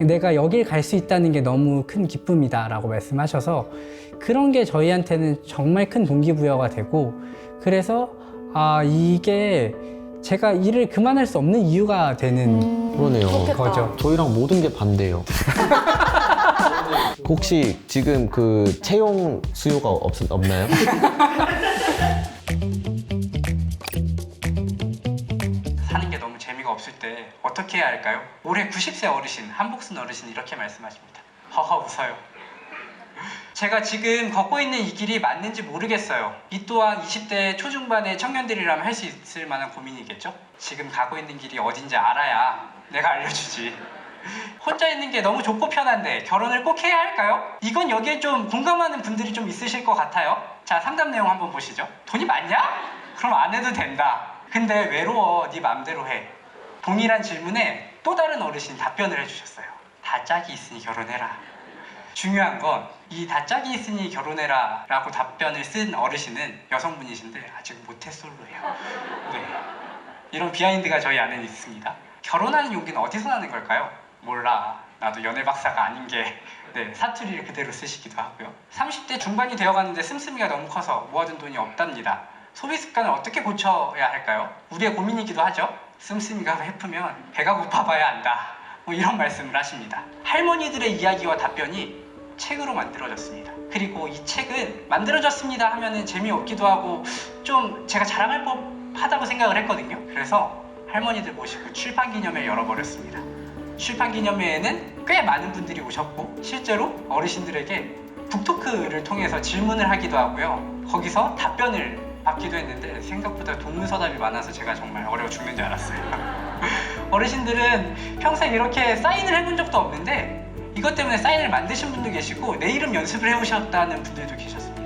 내가 여길 갈 수 있다는 게 너무 큰 기쁨이다 라고 말씀하셔서 그런 게 저희한테는 정말 큰 동기부여가 되고 그래서 이게 제가 일을 그만할 수 없는 이유가 되는 그러네요. 거죠. 저희랑 모든 게 반대예요. 혹시 지금 그 채용 수요가 없나요? 사는 게 너무 재미가 없을 때 어떻게 해야 할까요? 올해 90세 어르신, 한복순 어르신 이렇게 말씀하십니다. 허허 웃어요. 제가 지금 걷고 있는 이 길이 맞는지 모르겠어요. 이 또한 20대 초중반의 청년들이라면 할 수 있을 만한 고민이겠죠? 지금 가고 있는 길이 어딘지 알아야 내가 알려주지. 혼자 있는 게 너무 좋고 편한데 결혼을 꼭 해야 할까요? 이건 여기에 좀 공감하는 분들이 좀 있으실 것 같아요. 자, 상담 내용 한번 보시죠. 돈이 많냐? 그럼 안 해도 된다. 근데 외로워, 네 맘대로 해. 동일한 질문에 또 다른 어르신이 답변을 해주셨어요. 다 짝이 있으니 결혼해라. 중요한 건 이 다 짝이 있으니 결혼해라 라고 답변을 쓴 어르신은 여성분이신데 아직 모태솔로예요. 네. 이런 비하인드가 저희 안에 있습니다. 결혼하는 용기는 어디서 나는 걸까요? 몰라. 나도 연애 박사가 아닌 게 네, 사투리를 그대로 쓰시기도 하고요. 30대 중반이 되어가는데 씀씀이가 너무 커서 모아둔 돈이 없답니다. 소비 습관을 어떻게 고쳐야 할까요? 우리의 고민이기도 하죠. 씀씀이가 해프면 배가 고파봐야 한다. 뭐 이런 말씀을 하십니다. 할머니들의 이야기와 답변이 책으로 만들어졌습니다. 그리고 이 책은 만들어졌습니다 하면은 재미없기도 하고 좀 제가 자랑할 법하다고 생각을 했거든요. 그래서 할머니들 모시고 출판 기념회를 열어버렸습니다. 출판 기념회에는 꽤 많은 분들이 오셨고 실제로 어르신들에게 북토크를 통해서 질문을 하기도 하고요. 거기서 답변을 받기도 했는데 생각보다 동문서답이 많아서 제가 정말 어려워 죽는 줄 알았어요. 어르신들은 평생 이렇게 사인을 해본 적도 없는데 이것 때문에 사인을 만드신 분도 계시고 내 이름 연습을 해오셨다는 분들도 계셨습니다.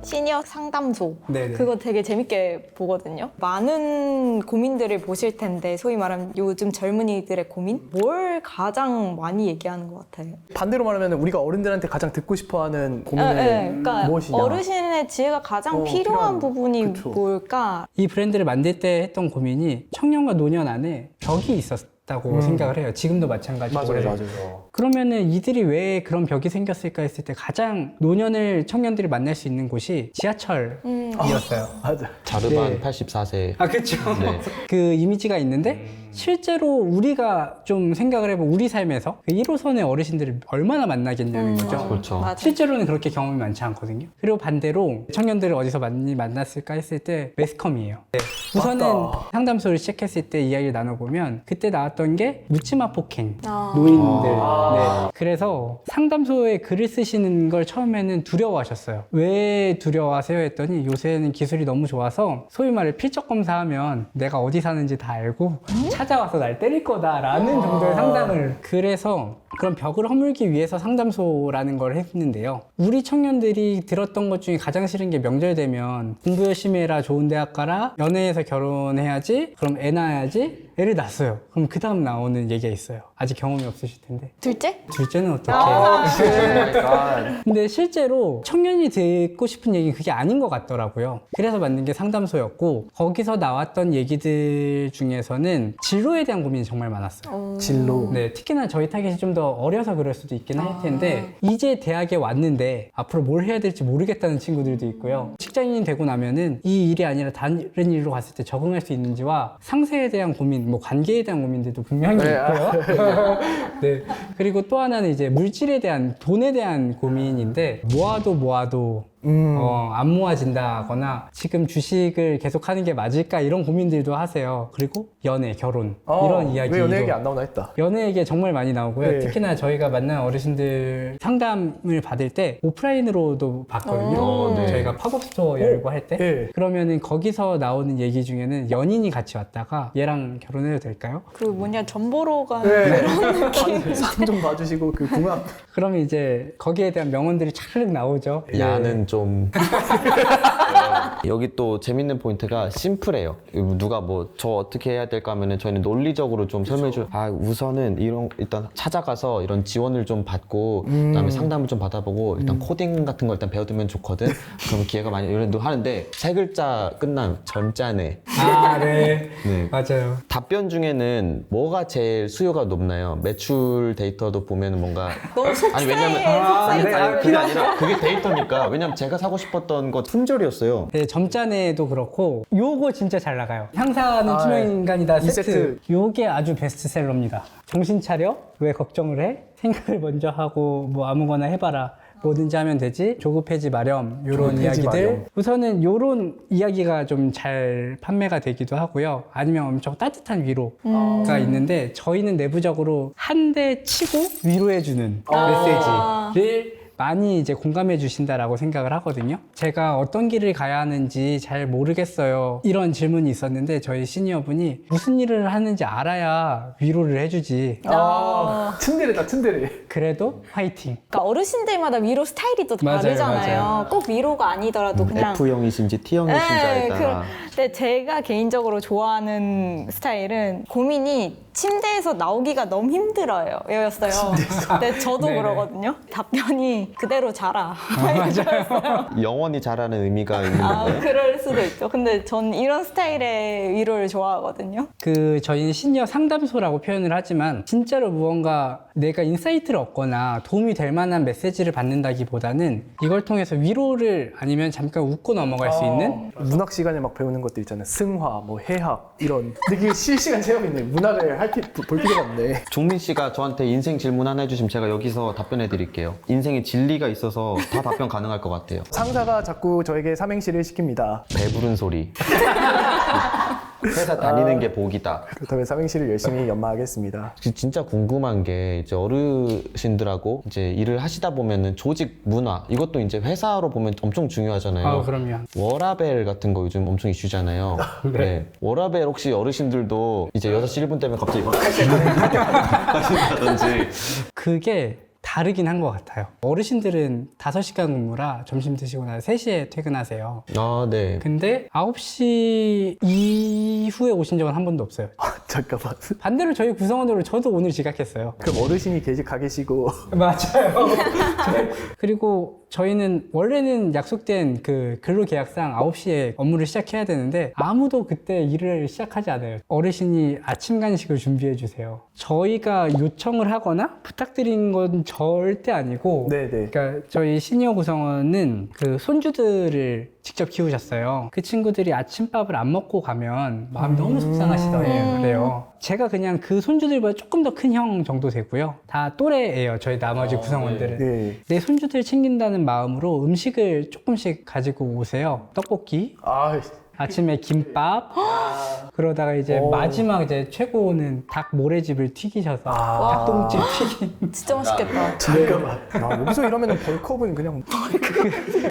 시니어 상담소. 네네. 그거 되게 재밌게 보거든요. 많은 고민들을 보실 텐데 소위 말하면 요즘 젊은이들의 고민? 뭘 가장 많이 얘기하는 것 같아요? 반대로 말하면 우리가 어른들한테 가장 듣고 싶어하는 고민은 그러니까 무엇이냐? 어르신의 지혜가 가장 필요한 부분이 그쵸. 뭘까? 이 브랜드를 만들 때 했던 고민이 청년과 노년 안에 벽이 있었다고 생각을 해요. 지금도 마찬가지고. 맞아요. 그러면은 이들이 왜 그런 벽이 생겼을까 했을 때 가장 노년을 청년들이 만날 수 있는 곳이 지하철이었어요. 맞아. 자르반 네. 84세. 그렇죠. 네. 그 이미지가 있는데 실제로 우리가 좀 생각을 해보면 우리 삶에서 그 1호선의 어르신들을 얼마나 만나겠냐는 거죠. 그렇죠. 맞아. 실제로는 그렇게 경험이 많지 않거든요. 그리고 반대로 청년들을 어디서 많이 만났을까 했을 때 매스컴이에요. 네. 우선은 맞다. 상담소를 시작했을 때 이야기를 나눠보면 그때 나왔던 게 묻지마 폭행, 아. 노인들. 네. 그래서 상담소에 글을 쓰시는 걸 처음에는 두려워하셨어요. 왜 두려워하세요? 했더니 요새는 기술이 너무 좋아서 소위 말해 필적 검사하면 내가 어디 사는지 다 알고 찾아와서 날 때릴 거다라는 정도의 상담을. 그래서 그런 벽을 허물기 위해서 상담소라는 걸 했는데요. 우리 청년들이 들었던 것 중에 가장 싫은 게 명절 되면 공부 열심히 해라, 좋은 대학 가라, 연애해서 결혼해야지, 그럼 애 낳아야지. 애를 낳았어요. 그럼 그 다음 나오는 얘기가 있어요. 아직 경험이 없으실 텐데 둘째? 둘째는 어떻게? 그러니까 근데 실제로 청년이 듣고 싶은 얘기는 그게 아닌 것 같더라고요. 그래서 만든 게 상담소였고 거기서 나왔던 얘기들 중에서는 진로에 대한 고민이 정말 많았어요. 진로. 네, 특히나 저희 타겟이 좀 더 어려서 그럴 수도 있긴 할 텐데 이제 대학에 왔는데 앞으로 뭘 해야 될지 모르겠다는 친구들도 있고요. 직장인이 되고 나면은 이 일이 아니라 다른 일로 갔을 때 적응할 수 있는지와 상세에 대한 고민, 뭐 관계에 대한 고민들도 분명히 있고요. 네. 그리고 또 하나는 이제 물질에 대한, 돈에 대한 고민인데 모아도 안 모아진다거나 지금 주식을 계속 하는 게 맞을까 이런 고민들도 하세요. 그리고 연애, 결혼 이런 이야기도. 왜 연애 얘기 안 나오나 했다. 연애 얘기 정말 많이 나오고요. 네. 특히나 저희가 만난 어르신들 상담을 받을 때 오프라인으로도 받거든요. 네. 저희가 팝업 스토어 열고 할 때. 네. 그러면은 거기서 나오는 얘기 중에는 연인이 같이 왔다가 얘랑 결혼해도 될까요? 그리고 뭐냐 전 보러 가는 네. 그런 느낌. 상 좀 봐주시고 그 궁합. 그러면 이제 거기에 대한 명언들이 차르륵 나오죠. 야는 좀 여기 또 재밌는 포인트가 심플해요. 누가 뭐 저 어떻게 해야 될까 하면은 저희는 논리적으로 좀 설명해줘. 아 우선은 이런 일단 찾아가서 이런 지원을 좀 받고 그다음에 상담을 좀 받아보고 일단 코딩 같은 거 일단 배워두면 좋거든. 그러면 기회가 많이 이런 도 하는데 세 글자 끝남 점잖네. 아, 네. 네. 맞아요. 답변 중에는 뭐가 제일 수요가 높나요? 매출 데이터도 보면 뭔가 너무 속세해. 아니, 왜냐면- 속세해. 아니 그게 아니라 그게 데이터니까 왜냐면 제가 사고 싶었던 거 품절이었어요. 네, 점자네도 그렇고 요거 진짜 잘 나가요. 향사는 투명 인간이다 이 세트. 세트. 요게 아주 베스트셀러입니다. 정신 차려? 왜 걱정을 해? 생각을 먼저 하고 뭐 아무거나 해봐라. 뭐든지 하면 되지. 조급해지 마렴. 요런 조급해지 이야기들. 마렴. 우선은 요런 이야기가 좀 잘 판매가 되기도 하고요. 아니면 엄청 따뜻한 위로가 있는데 저희는 내부적으로 한 대 치고 위로해주는 메시지를 많이 이제 공감해 주신다라고 생각을 하거든요. 제가 어떤 길을 가야 하는지 잘 모르겠어요. 이런 질문이 있었는데 저희 시니어분이 무슨 일을 하는지 알아야 위로를 해주지. 츤데레다 츤데레. 그래도 화이팅. 그러니까 어르신들마다 위로 스타일이 또 맞아요, 다르잖아요. 맞아요. 꼭 위로가 아니더라도 그냥 F형이신지 T형이신지에 따라. 근데 제가 개인적으로 좋아하는 스타일은 고민이 침대에서 나오기가 너무 힘들어요. 였어요. 근데 저도 네네. 그러거든요. 답변이 그대로 자라. 맞아요. 영원히 잘하는 의미가 있는 아, 건가요? 그럴 수도 있죠. 근데 전 이런 스타일의 위로를 좋아하거든요. 그 저희는 시니어 상담소라고 표현을 하지만 진짜로 무언가 내가 인사이트를 얻거나 도움이 될 만한 메시지를 받는다기보다는 이걸 통해서 위로를 아니면 잠깐 웃고 넘어갈 수 있는 문학 시간에 막 배우는 것들 있잖아요. 승화, 뭐 해학 이런. 되게 실시간 체험이 있네. 문학을 볼 필요가 없네. 종민 씨가 저한테 인생 질문 하나 해주시면 제가 여기서 답변해 드릴게요. 인생에 진리가 있어서 다 답변 가능할 것 같아요. 상사가 자꾸 저에게 삼행시를 시킵니다. 배부른 소리. 회사 다니는 게 복이다. 그렇다면 삼행시를 열심히 연마하겠습니다. 진짜 궁금한 게 이제 어르신들하고 이제 일을 하시다 보면은 조직 문화 이것도 이제 회사로 보면 엄청 중요하잖아요. 아, 그럼요. 워라벨 같은 거 요즘 엄청 이슈잖아요. 네. 워라벨 혹시 어르신들도 이제 6시 1분 때문에 갑자기 막 하신다든지. 그게 다르긴 한 것 같아요. 어르신들은 5시간 근무라 점심 드시고 나서 3시에 퇴근하세요. 아, 네. 근데 9시 이후에 오신 적은 한 번도 없어요. 잠깐만. 반대로 저희 구성원으로 저도 오늘 지각했어요. 그럼 어르신이 가 계시고 맞아요. 그리고 저희는 원래는 약속된 그 근로계약상 9시에 업무를 시작해야 되는데 아무도 그때 일을 시작하지 않아요. 어르신이 아침 간식을 준비해 주세요. 저희가 요청을 하거나 부탁드린 건 절대 아니고 네네. 그러니까 저희 시니어 구성원은 그 손주들을 직접 키우셨어요. 그 친구들이 아침밥을 안 먹고 가면 마음이 너무 속상하시더래요. 제가 그냥 그 손주들보다 조금 더 큰 형 정도 되고요. 다 또래예요. 저희 나머지 구성원들은. 네. 내 손주들 챙긴다는 마음으로 음식을 조금씩 가지고 오세요. 떡볶이, 아, 아침에 김밥, 그러다가 이제 마지막 이제 최고는 닭 모래집을 튀기셔서 닭똥집 튀긴 진짜 맛있겠다. 잠깐만. 야, 여기서 이러면 벌컵은 그냥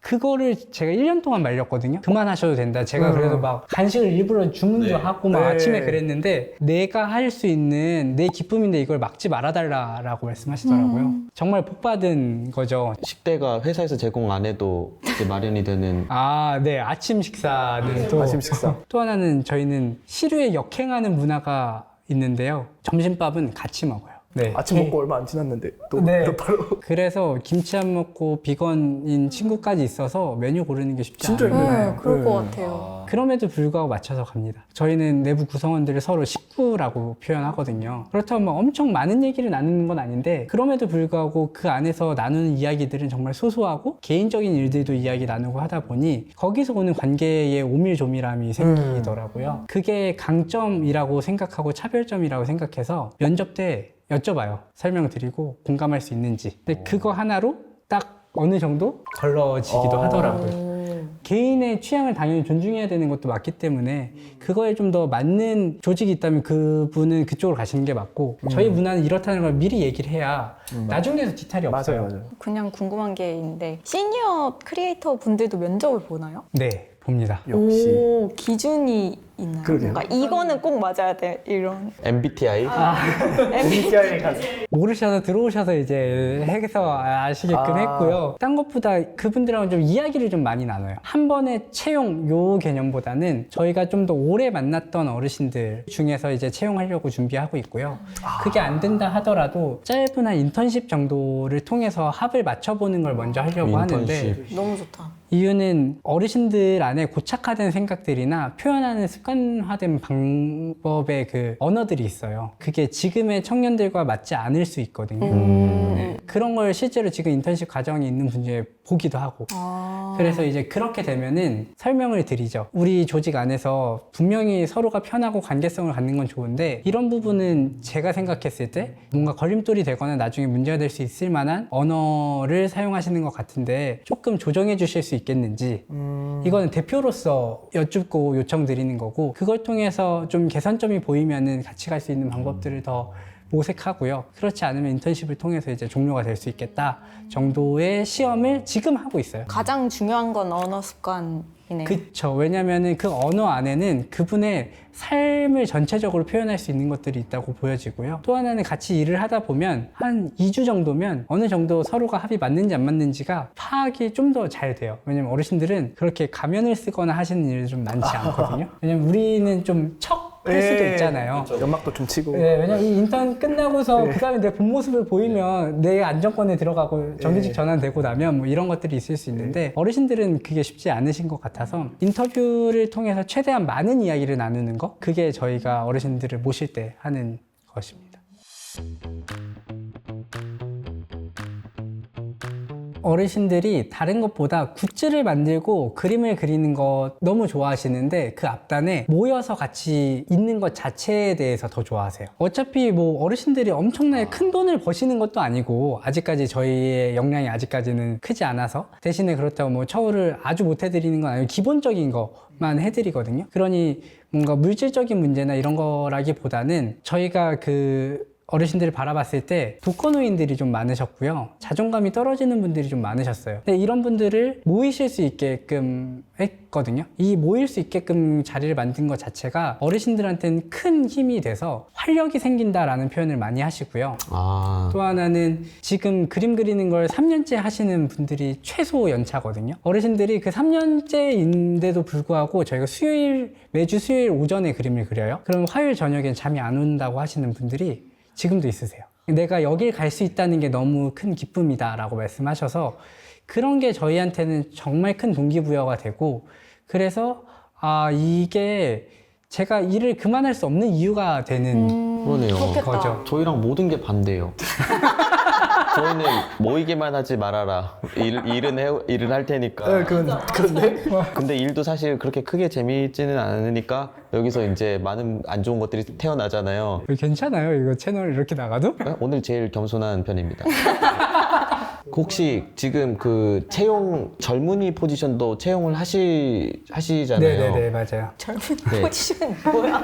그거를 제가 1년 동안 말렸거든요. 그만하셔도 된다. 제가 그래서 막 간식을 일부러 주문도 하고 막 네. 아침에 그랬는데 내가 할 수 있는 내 기쁨인데 이걸 막지 말아달라라고 말씀하시더라고요. 정말 복받은 거죠. 식대가 회사에서 제공 안 해도 이제 마련이 되는. 아, 네. 아침 식사는 또 아침 식사. 또 하나는 저희는 시류에 역행하는 문화가 있는데요. 점심밥은 같이 먹어요. 네. 아침 먹고 얼마 안 지났는데 또, 네. 또 바로 그래서 김치 안 먹고 비건인 친구까지 있어서 메뉴 고르는 게 쉽지 진짜 않아요. 힘드네. 네, 그럴 것 같아요. 그럼에도 불구하고 맞춰서 갑니다. 저희는 내부 구성원들을 서로 식구라고 표현하거든요. 그렇다면 뭐 엄청 많은 얘기를 나누는 건 아닌데 그럼에도 불구하고 그 안에서 나누는 이야기들은 정말 소소하고 개인적인 일들도 이야기 나누고 하다 보니 거기서 오는 관계의 오밀조밀함이 생기더라고요. 그게 강점이라고 생각하고 차별점이라고 생각해서 면접 때 여쭤봐요. 설명드리고 공감할 수 있는지. 근데 그거 하나로 딱 어느 정도 걸러지기도 하더라고요. 개인의 취향을 당연히 존중해야 되는 것도 맞기 때문에 그거에 좀 더 맞는 조직이 있다면 그분은 그쪽으로 가시는 게 맞고 저희 문화는 이렇다는 걸 미리 얘기를 해야 나중에서 뒤탈이 없어요. 맞아요, 맞아요. 그냥 궁금한 게 있는데 시니어 크리에이터 분들도 면접을 보나요? 네, 봅니다. 역시. 오, 기준이 있나요? 그러게요. 뭔가 이거는 꼭 맞아야 돼 이런. MBTI? MBTI 가서 모르셔서 들어오셔서 이제 해서 아시게끔 했고요. 딴 것보다 그분들하고 좀 이야기를 좀 많이 나눠요. 한 번에 채용 요 개념보다는 저희가 좀 더 오래 만났던 어르신들 중에서 이제 채용하려고 준비하고 있고요. 그게 안 된다 하더라도 짧은 한 인턴십 정도를 통해서 합을 맞춰보는 걸 먼저 하려고 하는데 인턴십. 너무 좋다. 이유는 어르신들 안에 고착화된 생각들이나 표현하는 습관화된 방법의 그 언어들이 있어요. 그게 지금의 청년들과 맞지 않을 수 있거든요. 네. 그런 걸 실제로 지금 인턴십 과정이 있는 분 중에 보기도 하고. 그래서 이제 그렇게 되면은 설명을 드리죠. 우리 조직 안에서 분명히 서로가 편하고 관계성을 갖는 건 좋은데 이런 부분은 제가 생각했을 때 뭔가 걸림돌이 되거나 나중에 문제가 될 수 있을 만한 언어를 사용하시는 것 같은데 조금 조정해 주실 수 있겠는지 이거는 대표로서 여쭙고 요청드리는 거고 그걸 통해서 좀 개선점이 보이면은 같이 갈 수 있는 방법들을 더 모색하고요. 그렇지 않으면 인턴십을 통해서 이제 종료가 될 수 있겠다 정도의 시험을 지금 하고 있어요. 가장 중요한 건 언어 습관이네요. 그쵸. 왜냐면은 그 언어 안에는 그분의 삶을 전체적으로 표현할 수 있는 것들이 있다고 보여지고요. 또 하나는 같이 일을 하다 보면 한 2주 정도면 어느 정도 서로가 합이 맞는지 안 맞는지가 파악이 좀 더 잘 돼요. 왜냐면 어르신들은 그렇게 가면을 쓰거나 하시는 일이 좀 많지 않거든요. 왜냐면 우리는 좀 척 할 수도 있잖아요. 연막도 좀 치고. 네, 왜냐면 이 인턴 끝나고서 그 다음에 내 본 모습을 보이면 내 안정권에 들어가고 정규직 전환되고 나면 뭐 이런 것들이 있을 수 있는데 어르신들은 그게 쉽지 않으신 것 같아서 인터뷰를 통해서 최대한 많은 이야기를 나누는 거 그게 저희가 어르신들을 모실 때 하는 것입니다. 어르신들이 다른 것보다 굿즈를 만들고 그림을 그리는 거 너무 좋아하시는데 그 앞단에 모여서 같이 있는 것 자체에 대해서 더 좋아하세요. 어차피 뭐 어르신들이 엄청나게 큰 돈을 버시는 것도 아니고 아직까지 저희의 역량이 아직까지는 크지 않아서 대신에 그렇다고 뭐 처우를 아주 못 해드리는 건 아니고 기본적인 거만 해드리거든요. 그러니 뭔가 물질적인 문제나 이런 거라기보다는 저희가 그 어르신들을 바라봤을 때 독거노인들이 좀 많으셨고요. 자존감이 떨어지는 분들이 좀 많으셨어요. 근데 이런 분들을 모이실 수 있게끔 했거든요. 이 모일 수 있게끔 자리를 만든 것 자체가 어르신들한테는 큰 힘이 돼서 활력이 생긴다라는 표현을 많이 하시고요. 아. 또 하나는 지금 그림 그리는 걸 3년째 하시는 분들이 최소 연차거든요. 어르신들이 그 3년째인데도 불구하고 저희가 매주 수요일 오전에 그림을 그려요. 그럼 화요일 저녁엔 잠이 안 온다고 하시는 분들이 지금도 있으세요. 내가 여길 갈 수 있다는 게 너무 큰 기쁨이다 라고 말씀하셔서 그런 게 저희한테는 정말 큰 동기부여가 되고 그래서 이게 제가 일을 그만할 수 없는 이유가 되는 그러네요. 그렇겠다. 거죠. 저희랑 모든 게 반대예요. 저희는 모이기만 하지 말아라. 일은 할 테니까. 그런데 근데 일도 사실 그렇게 크게 재미있지는 않으니까 여기서 이제 많은 안 좋은 것들이 태어나잖아요. 괜찮아요? 이거 채널 이렇게 나가도? 오늘 제일 겸손한 편입니다. 혹시 지금 그 젊은이 포지션도 채용을 하시잖아요. 네네네 맞아요. 젊은 네. 포지션이 뭐야?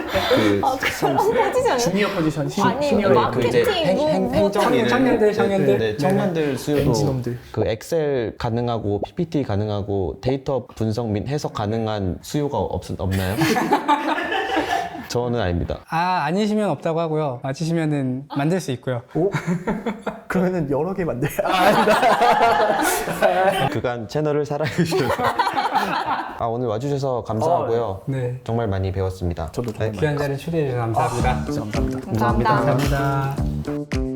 그 젊은 포지션. 주니어 포지션, 아니, 시니어 마케팅. 그 이제 행정일을 청년들. 네, 청년들 수요도 엔지놈들. 그 엑셀 가능하고 PPT 가능하고 데이터 분석 및 해석 가능한 수요가 없나요? 저는 아닙니다. 아니시면 없다고 하고요. 맞으시면은 만들 수 있고요. 오? 그러면은 여러 개 만들어야. 그간 채널을 사랑해주셔서 오늘 와주셔서 감사하고요. 네. 정말 많이 배웠습니다. 저도 정말 귀한 자리 초대해 주셔서 감사합니다. 진짜 감사합니다. 감사합니다. 감사합니다.